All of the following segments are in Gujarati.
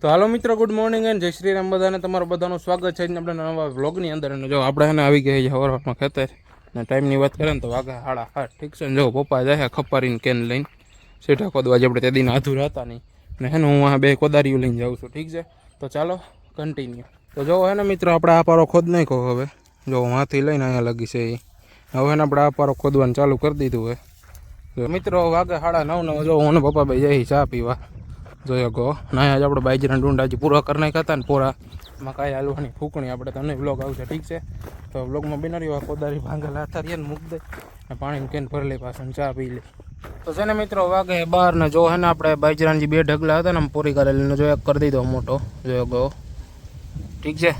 તો હાલો મિત્રો, ગુડ મોર્નિંગ એન્ડ જય શ્રી રામ. બધાને તમારું બધાનું સ્વાગત છે આપણે નવા વ્લોગની અંદર. અને જો આપણે એને આવી ગયા છે હવારમાં ખેતર ને ટાઈમની વાત કરીએ ને તો વાગે 8:30. ઠીક છે ને, જો પપ્પા જાય ખપારીને કેન લઈને સીધા ખોદવા. આપણે તે દિન અધૂરા હતા નહીં ને હે ને હું આ બે કોદારીઓ લઈને જાઉં છું. ઠીક છે, તો ચાલો કન્ટિન્યુ. તો જો હે ને મિત્રો, આપણે આ પારો ખોદ નાખો. હવે જો વાંથી લઈને અહીંયા લગી છે એ હવે ને આપણે આ પારો ખોદવાનું ચાલુ કરી દીધું હોય. તો મિત્રો વાગે 9:30. જો હું ને પપ્પા ભાઈ જાય ચા પીવા. જોયો ગો ના આજ આપણે બાજરાના ડુંડા હજી પૂરા કરી નાખ્યા હતા ને પૂરા મકાઈ હાલવાની ફૂકણી. આપણે તમને વ્લોગ આવશે. ઠીક છે, તો વ્લોગમાં બનાવ્યું કોદારી ભાંગેલા હતા ને મૂક દે ને પાણીની કેન ભરી લઈ પાછું ચા પી લે. તો છે ને મિત્રો વાગે 12 ને જો હે ને આપણે બાજરાના જે 2 ઢગલા હતા ને પૂરી કરેલી જો એક કરી દીધો મોટો. જોયો ગો ઠીક છે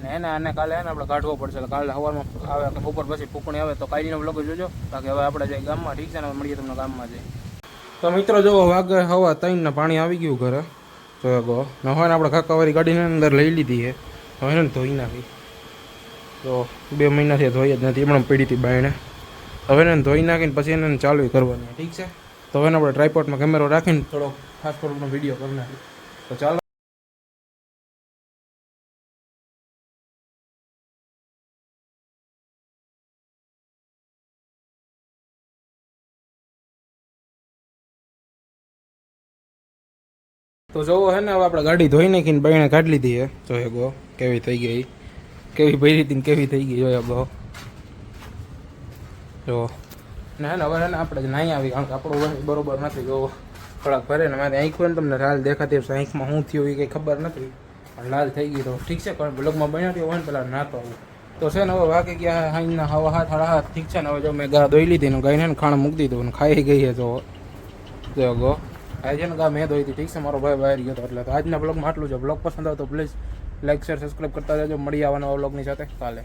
ને એને આને કાલે હે ને આપણે કાઢવો પડશે. કાલે સવારમાં આવે કે બપોર પછી ફૂકણી આવે તો કાઢીને વ્લોગ જોજો. બાકી હવે આપણે જઈએ ગામમાં. ઠીક છે ને, મળીએ તમને ગામમાં જઈએ. તો મિત્રો જો વાગે 3:15 ને પાણી આવી ગયું ઘરે. તો ગો ન હોય ને આપણે કાકાવાળી ગાડીની અંદર લઈ લીધી છે. હવે ને ધોઈ નાખી. તો 2 મહિનાથી ધોઈ જ નથી, હમણાં પડી હતી બાયણે. હવે ને ધોઈ નાખીને પછી એને ચાલુ કરવાની. ઠીક છે, તો હવે આપણે ટ્રાયપોડમાં કેમેરો રાખીને થોડો ખાસ ફોટોનો વિડીયો કરી નાખી. તો ચાલો. તો જોવો હે ને હવે આપણે ગાડી ધોઈ નાખીને બાયણે કાઢી લીધી છે. જોયો ગો કેવી થઈ ગઈ, કેવી ભરી હતી ને કેવી થઈ ગઈ. જોયો ગો જો ના ને હવે ને આપણે નાહી આવી, કારણ કે આપણું બરોબર નથી. જો થોડાક ભરે ને મારે આંખ હોય ને તમને લાલ દેખાતી હશે. આંખમાં શું થયું એ કંઈ ખબર નથી પણ લાલ થઈ ગઈ. તો ઠીક છે, પણ બ્લોગમાં બનાવ્યો હોય ને પેલા નાતો આવું. તો છે ને હવે વાગે ગયા હાઈના 7:30. ઠીક છે ને, હવે જો મેં ગા ધોઈ લીધી ને ગાયને ને ખાણ મૂકી દીધું ને ખાઈ ગઈ છે. જો ગો આજે ને ગા મેં ધોઈ હતી. ઠીક છે, મારો ભાઈ બહાર ગયો હતો એટલે. તો આજના બ્લોગમાં આટલું છે. બ્લોગ પસંદ આવે તો પ્લીઝ લાઈક શેર સબસ્ક્રાઈબ કરતા જજો. મળી આવવાના બ્લોગની સાથે કાલે.